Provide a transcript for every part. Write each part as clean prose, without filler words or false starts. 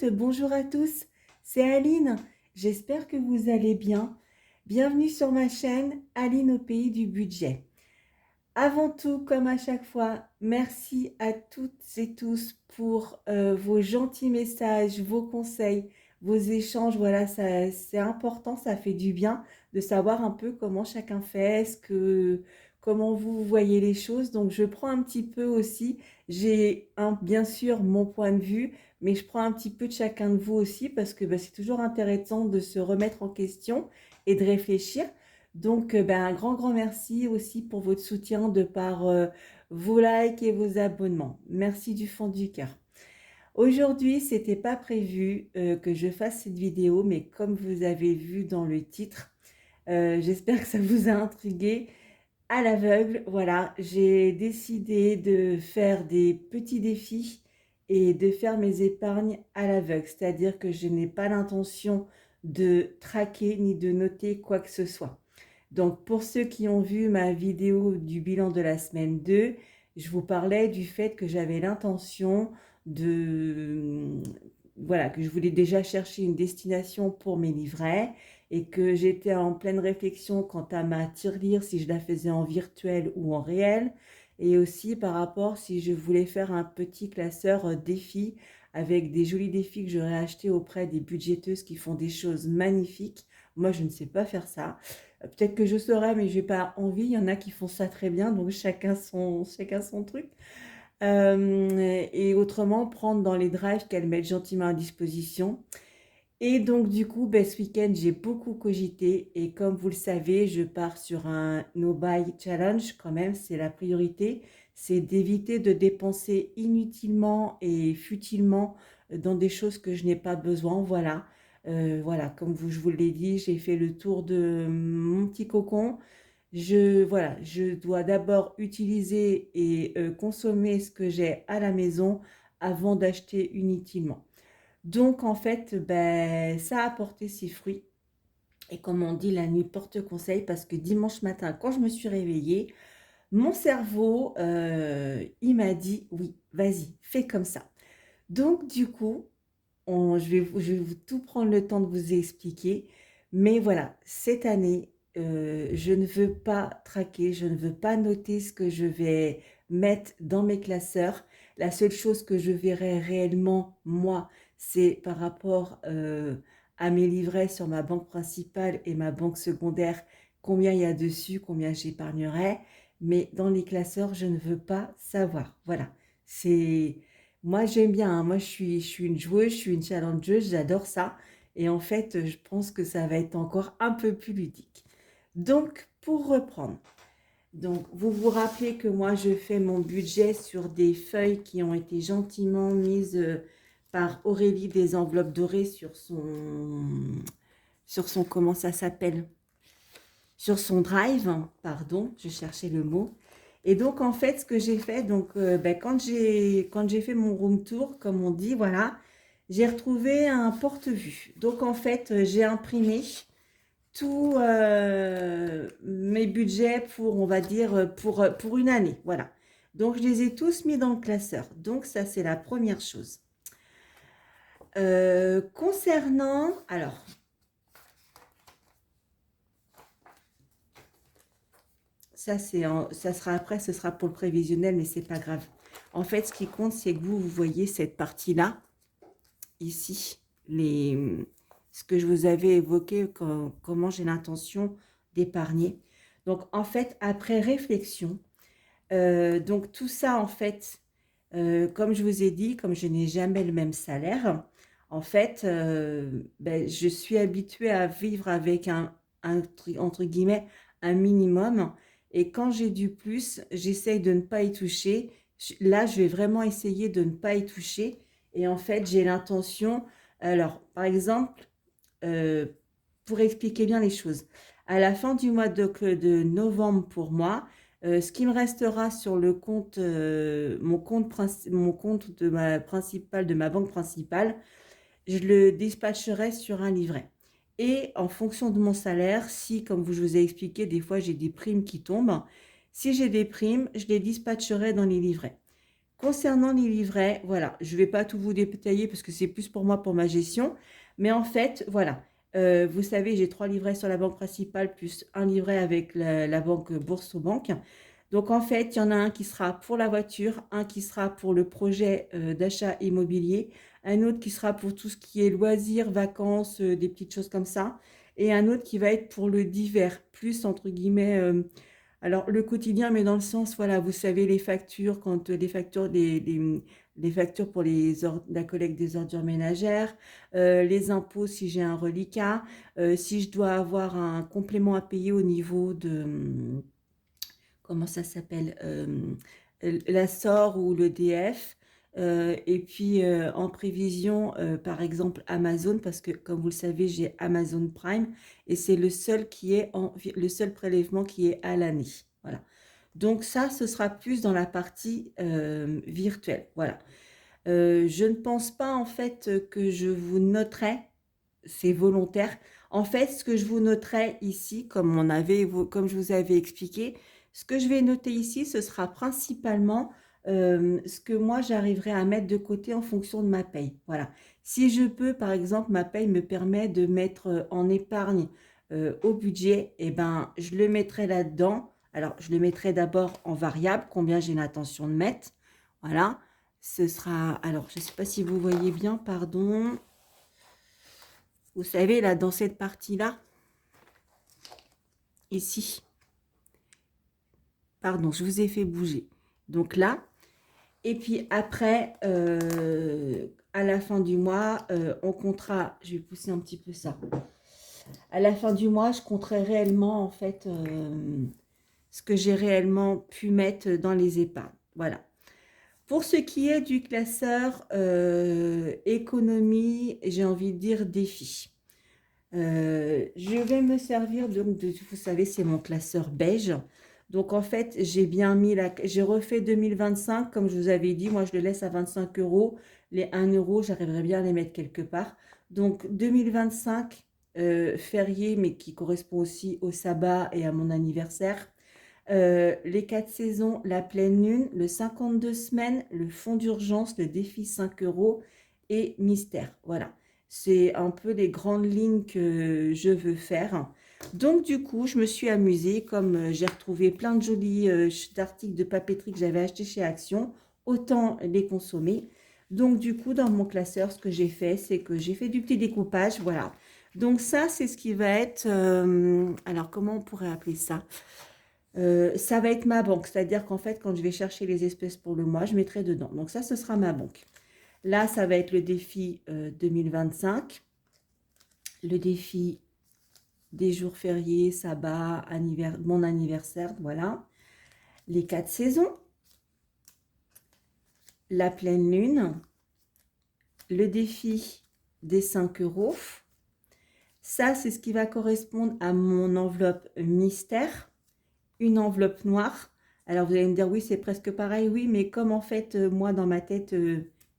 bonjour à tous, c'est Aline, j'espère que vous allez bien. Bienvenue sur ma chaîne Aline au pays du budget. Avant tout, comme à chaque fois, merci à toutes et tous pour vos gentils messages, vos conseils, vos échanges. Voilà, c'est important, ça fait du bien de savoir un peu comment chacun fait, comment vous voyez les choses. Donc, je prends un petit peu aussi, bien sûr mon point de vue, mais je prends un petit peu de chacun de vous aussi parce que c'est toujours intéressant de se remettre en question et de réfléchir. Donc, un grand merci aussi pour votre soutien de par vos likes et vos abonnements. Merci du fond du cœur. Aujourd'hui, c'était pas prévu que je fasse cette vidéo, mais comme vous avez vu dans le titre, j'espère que ça vous a intrigué. À l'aveugle, voilà, j'ai décidé de faire des petits défis et de faire mes épargnes à l'aveugle. C'est-à-dire que je n'ai pas l'intention de traquer ni de noter quoi que ce soit. Donc, pour ceux qui ont vu ma vidéo du bilan de la semaine 2, je vous parlais du fait que j'avais l'intention voilà, que je voulais déjà chercher une destination pour mes livrets et que j'étais en pleine réflexion quant à ma tirelire, si je la faisais en virtuel ou en réel, et aussi par rapport si je voulais faire un petit classeur défi avec des jolis défis que j'aurais achetés auprès des budgéteuses qui font des choses magnifiques. Moi, je ne sais pas faire ça. Peut-être que je saurais, mais je n'ai pas envie. Il y en a qui font ça très bien, donc chacun son truc. Et autrement, prendre dans les drives qu'elles mettent gentiment à disposition. Et donc, du coup, ce week-end, j'ai beaucoup cogité. Et comme vous le savez, je pars sur un No Buy Challenge quand même. C'est la priorité. C'est d'éviter de dépenser inutilement et futilement dans des choses que je n'ai pas besoin. Voilà. Voilà, comme je vous l'ai dit, j'ai fait le tour de mon petit cocon. Voilà, je dois d'abord utiliser et consommer ce que j'ai à la maison avant d'acheter inutilement. Donc, en fait, ça a porté ses fruits. Et comme on dit, la nuit porte conseil parce que dimanche matin, quand je me suis réveillée, mon cerveau, il m'a dit, oui, vas-y, fais comme ça. Donc, du coup, je vais tout prendre le temps de vous expliquer. Mais voilà, cette année, je ne veux pas traquer, je ne veux pas noter ce que je vais mettre dans mes classeurs. La seule chose que je verrai réellement, moi, c'est par rapport à mes livrets sur ma banque principale et ma banque secondaire, combien il y a dessus, combien j'épargnerai. Mais dans les classeurs, je ne veux pas savoir. Voilà, c'est... Moi, j'aime bien, hein. Moi, je suis une joueuse, je suis une challengeuse, j'adore ça. Et en fait, je pense que ça va être encore un peu plus ludique. Donc, pour reprendre, donc, vous vous rappelez que moi, je fais mon budget sur des feuilles qui ont été gentiment mises par Aurélie, des enveloppes dorées comment ça s'appelle? Sur son drive, pardon, je cherchais le mot. Et donc, en fait, ce que j'ai fait, donc, quand j'ai fait mon room tour, comme on dit, voilà, j'ai retrouvé un porte-vue. Donc, en fait, j'ai imprimé tous mes budgets pour, on va dire, pour une année. Voilà. Donc, je les ai tous mis dans le classeur. Donc, ça, c'est la première chose. Concernant, alors, ça, ça sera après, ce sera pour le prévisionnel, mais c'est pas grave. En fait, ce qui compte, c'est que vous voyez cette partie-là, ici, ce que je vous avais évoqué, comment j'ai l'intention d'épargner. Donc, en fait, après réflexion, donc tout ça, en fait, comme je vous ai dit, comme je n'ai jamais le même salaire, en fait, je suis habituée à vivre avec entre guillemets, un minimum. Et quand j'ai du plus, j'essaye de ne pas y toucher. Là, je vais vraiment essayer de ne pas y toucher. Et en fait, j'ai l'intention... Alors, par exemple, euh, pour expliquer bien les choses, à la fin du mois de novembre pour moi, ce qui me restera sur le compte, mon compte de ma banque principale, je le dispatcherai sur un livret. Et en fonction de mon salaire, si, comme je vous ai expliqué, des fois j'ai des primes qui tombent, si j'ai des primes, je les dispatcherai dans les livrets. Concernant les livrets, voilà, je ne vais pas tout vous détailler parce que c'est plus pour moi, pour ma gestion. Mais en fait, voilà, vous savez, j'ai 3 livrets sur la banque principale plus un livret avec la banque Boursorama. Donc en fait, il y en a un qui sera pour la voiture, un qui sera pour le projet d'achat immobilier, un autre qui sera pour tout ce qui est loisirs, vacances, des petites choses comme ça, et un autre qui va être pour le divers, plus entre guillemets, alors le quotidien, mais dans le sens, voilà, vous savez, les factures, quand les factures, les factures pour la collecte des ordures ménagères, les impôts si j'ai un reliquat, si je dois avoir un complément à payer au niveau de comment ça s'appelle, la SOR ou l'EDF. Et puis en prévision, par exemple Amazon, parce que comme vous le savez, j'ai Amazon Prime et c'est le seul prélèvement qui est à l'année. Voilà. Donc ça, ce sera plus dans la partie virtuelle. Voilà. Je ne pense pas en fait que je vous noterai, c'est volontaire. En fait, ce que je vous noterai ici, comme je vous avais expliqué, ce que je vais noter ici, ce sera principalement ce que moi j'arriverai à mettre de côté en fonction de ma paye. Voilà. Si je peux, par exemple, ma paye me permet de mettre en épargne au budget, et ben, je le mettrai là-dedans. Alors, je le mettrai d'abord en variable, combien j'ai l'intention de mettre. Voilà. Ce sera, alors, je ne sais pas si vous voyez bien, pardon. Vous savez, là, dans cette partie-là, ici, pardon, je vous ai fait bouger. Donc là, et puis après, à la fin du mois, on comptera, je vais pousser un petit peu ça. À la fin du mois, je compterai réellement, en fait, ce que j'ai réellement pu mettre dans les épargnes. Voilà. Pour ce qui est du classeur économie, j'ai envie de dire défi. Je vais me servir donc de, vous savez, c'est mon classeur beige. Donc en fait, j'ai refait 2025, comme je vous avais dit, moi je le laisse à 25 euros. Les 1 euro, j'arriverai bien à les mettre quelque part. Donc 2025, férié, mais qui correspond aussi au sabbat et à mon anniversaire. Les 4 saisons, la pleine lune, le 52 semaines, le fonds d'urgence, le défi 5 euros et mystère. Voilà, c'est un peu les grandes lignes que je veux faire. Donc du coup, je me suis amusée, comme j'ai retrouvé plein de jolis articles de papeterie que j'avais achetés chez Action, autant les consommer. Donc du coup, dans mon classeur, ce que j'ai fait, c'est que j'ai fait du petit découpage, voilà. Donc ça, c'est ce qui va être, alors comment on pourrait appeler ça? Ça va être ma banque, c'est-à-dire qu'en fait, quand je vais chercher les espèces pour le mois, je mettrai dedans. Donc ça, ce sera ma banque. Là, ça va être le défi 2025, le défi des jours fériés, sabbat, mon anniversaire, voilà. Les 4 saisons, la pleine lune, le défi des 5 euros. Ça, c'est ce qui va correspondre à mon enveloppe mystère, une enveloppe noire. Alors, vous allez me dire, oui, c'est presque pareil. Oui, mais comme en fait, moi, dans ma tête,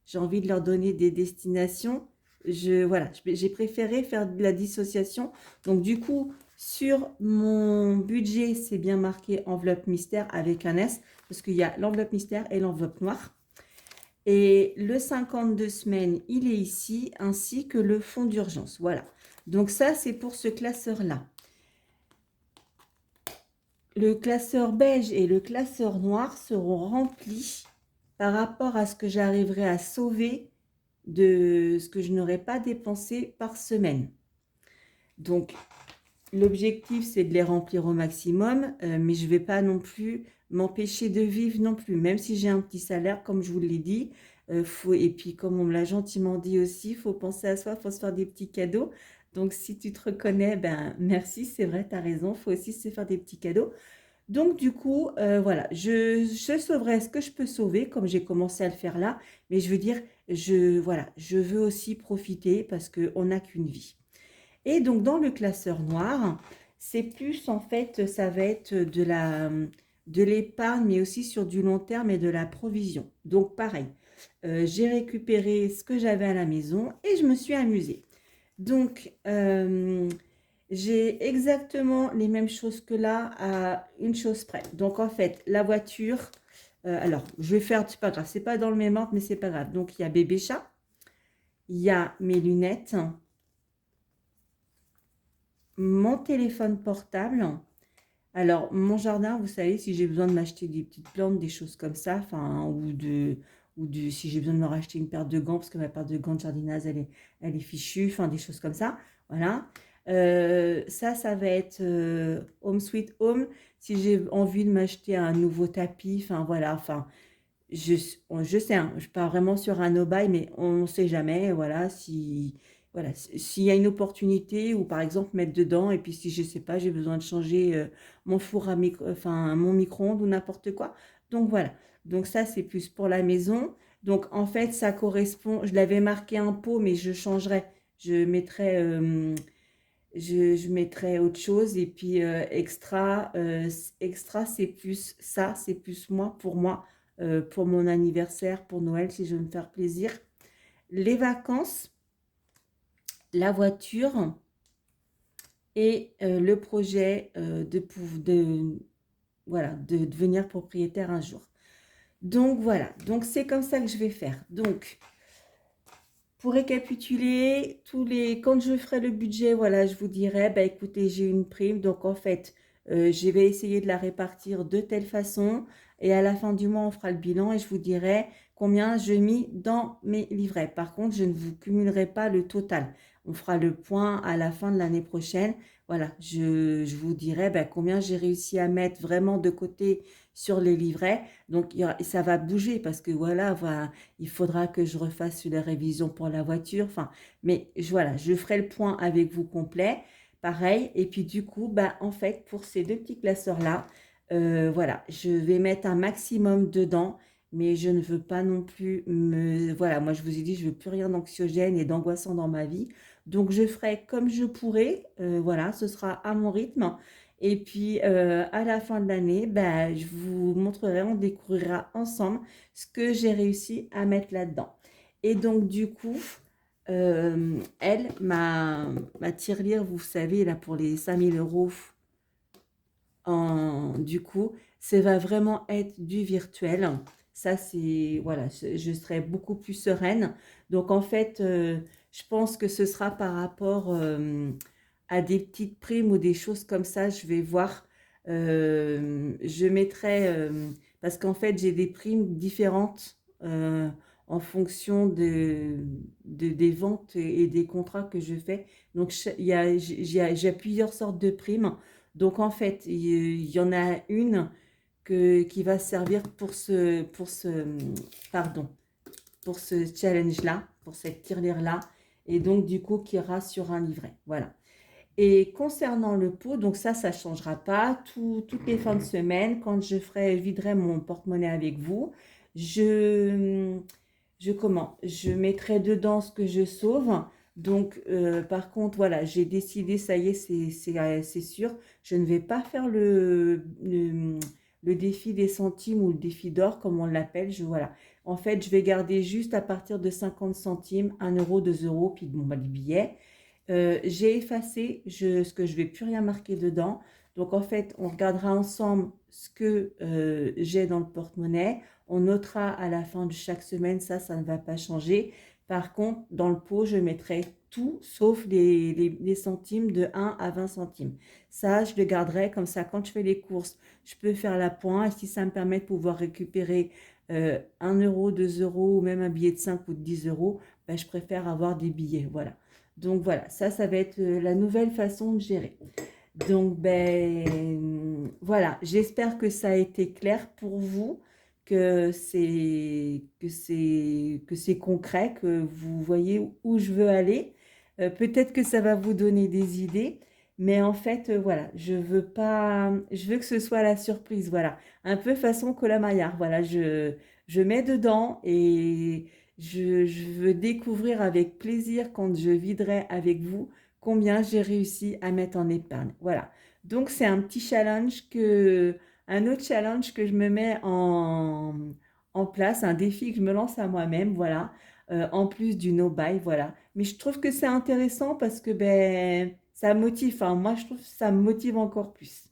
j'ai envie de leur donner des destinations, voilà, j'ai préféré faire de la dissociation. Donc, du coup, sur mon budget, c'est bien marqué enveloppe mystère avec un S, parce qu'il y a l'enveloppe mystère et l'enveloppe noire. Et le 52 semaines, il est ici, ainsi que le fonds d'urgence. Voilà. Donc, ça, c'est pour ce classeur-là. Le classeur beige et le classeur noir seront remplis par rapport à ce que j'arriverai à sauver de ce que je n'aurais pas dépensé par semaine. Donc, l'objectif, c'est de les remplir au maximum, mais je ne vais pas non plus m'empêcher de vivre non plus, même si j'ai un petit salaire, comme je vous l'ai dit. Et puis, comme on me l'a gentiment dit aussi, il faut penser à soi, il faut se faire des petits cadeaux. Donc, si tu te reconnais, ben merci, c'est vrai, tu as raison, il faut aussi se faire des petits cadeaux. Donc, du coup, voilà, je sauverai ce que je peux sauver, comme j'ai commencé à le faire là. Mais je veux dire, voilà, je veux aussi profiter parce qu'on n'a qu'une vie. Et donc, dans le classeur noir, c'est plus, en fait, ça va être de l'épargne, mais aussi sur du long terme et de la provision. Donc, pareil, j'ai récupéré ce que j'avais à la maison et je me suis amusée. Donc, j'ai exactement les mêmes choses que là à une chose près. Donc, en fait, la voiture, Alors, je vais faire, c'est pas grave, c'est pas dans le même ordre, mais c'est pas grave. Donc, il y a bébé chat, il y a mes lunettes, mon téléphone portable. Alors, mon jardin, vous savez, si j'ai besoin de m'acheter des petites plantes, des choses comme ça, enfin, si j'ai besoin de me racheter une paire de gants, parce que ma paire de gants de jardinage, elle est fichue, enfin, des choses comme ça, voilà. Ça va être Home Sweet Home. Si j'ai envie de m'acheter un nouveau tapis, enfin, voilà, enfin, je, je sais, hein, je pars vraiment sur un no-buy, mais on ne sait jamais, voilà, voilà, s'il y a une opportunité, ou par exemple mettre dedans, et puis si je sais pas, j'ai besoin de changer mon four à enfin mon micro-ondes ou n'importe quoi. Donc voilà, donc ça c'est plus pour la maison. Donc en fait, ça correspond, je l'avais marqué un pot, mais je changerais, je mettrais, je mettrais autre chose, et puis extra c'est plus ça, c'est plus moi, pour mon anniversaire, pour Noël, si je veux me faire plaisir. Les vacances, la voiture et le projet voilà, de devenir propriétaire un jour. Donc voilà, donc c'est comme ça que je vais faire. Donc, pour récapituler, quand je ferai le budget, voilà, je vous dirai, bah écoutez, j'ai une prime, donc en fait, je vais essayer de la répartir de telle façon, et à la fin du mois, on fera le bilan et je vous dirai combien je mis dans mes livrets. Par contre, je ne vous cumulerai pas le total. On fera le point à la fin de l'année prochaine. Voilà, je vous dirai bah, combien j'ai réussi à mettre vraiment de côté sur les livrets. Donc, ça va bouger parce que voilà, il faudra que je refasse les révisions pour la voiture. Enfin, mais voilà, je ferai le point avec vous complet. Pareil. Et puis du coup, bah, en fait, pour ces deux petits classeurs-là, voilà, je vais mettre un maximum dedans. Mais je ne veux pas non plus me... Voilà, moi je vous ai dit, je veux plus rien d'anxiogène et d'angoissant dans ma vie. Donc je ferai comme je pourrai. Voilà, ce sera à mon rythme. Et puis à la fin de l'année, bah, je vous montrerai, on découvrira ensemble ce que j'ai réussi à mettre là-dedans. Et donc, du coup, ma tirelire, vous savez, là, pour les 5 000 €, du coup, ça va vraiment être du virtuel. Ça, c'est, voilà, je serai beaucoup plus sereine. Donc, en fait, je pense que ce sera par rapport à des petites primes ou des choses comme ça. Je vais voir. Je mettrai, parce qu'en fait, j'ai des primes différentes en fonction des ventes et des contrats que je fais. Donc, j'ai plusieurs sortes de primes. Donc en fait, il y en a une qui va servir pardon, pour ce challenge-là, pour cette tirelire-là, et donc du coup qui ira sur un livret. Voilà. Et concernant le pot, donc ça ne changera pas. Toutes les fins de semaine, quand viderai mon porte-monnaie avec vous, je, je mettrai dedans ce que je sauve. Donc, par contre, voilà, j'ai décidé, ça y est, c'est sûr, je ne vais pas faire le défi des centimes ou le défi d'or, comme on l'appelle. Voilà. En fait, je vais garder juste à partir de 50 centimes, 1 €, 2 €, puis bon, bah, les billets. J'ai effacé ce que je ne vais plus rien marquer dedans. Donc, en fait, on regardera ensemble ce que j'ai dans le porte-monnaie. On notera à la fin de chaque semaine, ça ne va pas changer. Par contre, dans le pot, je mettrai tout sauf les centimes de 1 à 20 centimes. Ça, je le garderai comme ça. Quand je fais les courses, je peux faire la pointe. Et si ça me permet de pouvoir récupérer 1 €, 2 € ou même un billet de 5 ou de 10 €, ben, je préfère avoir des billets. Voilà. Donc voilà, ça va être la nouvelle façon de gérer. Donc ben voilà, j'espère que ça a été clair pour vous, que c'est concret, que vous voyez où je veux aller. Peut-être que ça va vous donner des idées, mais en fait voilà, je veux que ce soit la surprise, voilà, un peu façon Colin-Maillard. Voilà, je mets dedans et je veux découvrir avec plaisir quand je viderai avec vous combien j'ai réussi à mettre en épargne. Voilà. Donc, c'est un autre challenge que je me mets en place, un défi que je me lance à moi-même, voilà, en plus du no-buy, voilà. Mais je trouve que c'est intéressant parce que ben, ça motive, enfin, moi, je trouve que ça me motive encore plus.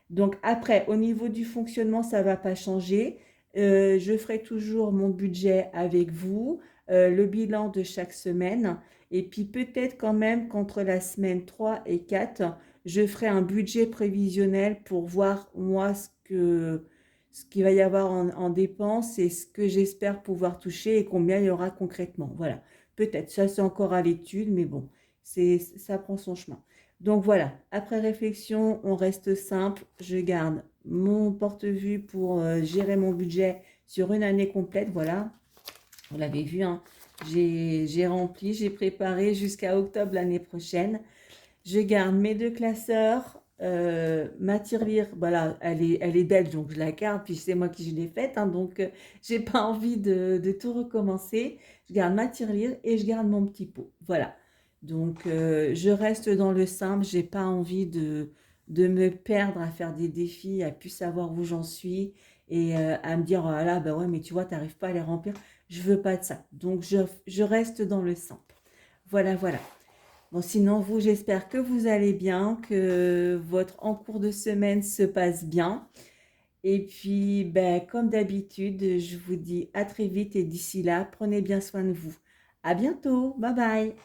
Donc après, au niveau du fonctionnement, ça ne va pas changer. Je ferai toujours mon budget avec vous, le bilan de chaque semaine et puis peut-être quand même qu'entre la semaine 3 et 4, je ferai un budget prévisionnel pour voir moi ce qu'il va y avoir en dépenses et ce que j'espère pouvoir toucher et combien il y aura concrètement. Voilà, peut-être, ça c'est encore à l'étude, mais bon, ça prend son chemin. Donc voilà, après réflexion, on reste simple. Je garde mon porte-vue pour gérer mon budget sur une année complète. Voilà, vous l'avez vu, hein, j'ai rempli, j'ai préparé jusqu'à octobre l'année prochaine. Je garde mes deux classeurs. Ma tirelire, voilà, elle est belge, donc je la garde, puis c'est moi qui je l'ai faite, hein, donc j'ai pas envie de tout recommencer. Je garde ma tirelire et je garde mon petit pot. Voilà. Donc je reste dans le simple, j'ai pas envie de me perdre à faire des défis, à plus savoir où j'en suis et à me dire, oh là, bah ouais, mais tu vois, t'arrives pas à les remplir. Je veux pas de ça. Donc je reste dans le simple. Voilà, voilà. Bon, sinon, vous, j'espère que vous allez bien, que votre en cours de semaine se passe bien. Et puis, ben, comme d'habitude, je vous dis à très vite et d'ici là, prenez bien soin de vous. À bientôt. Bye bye.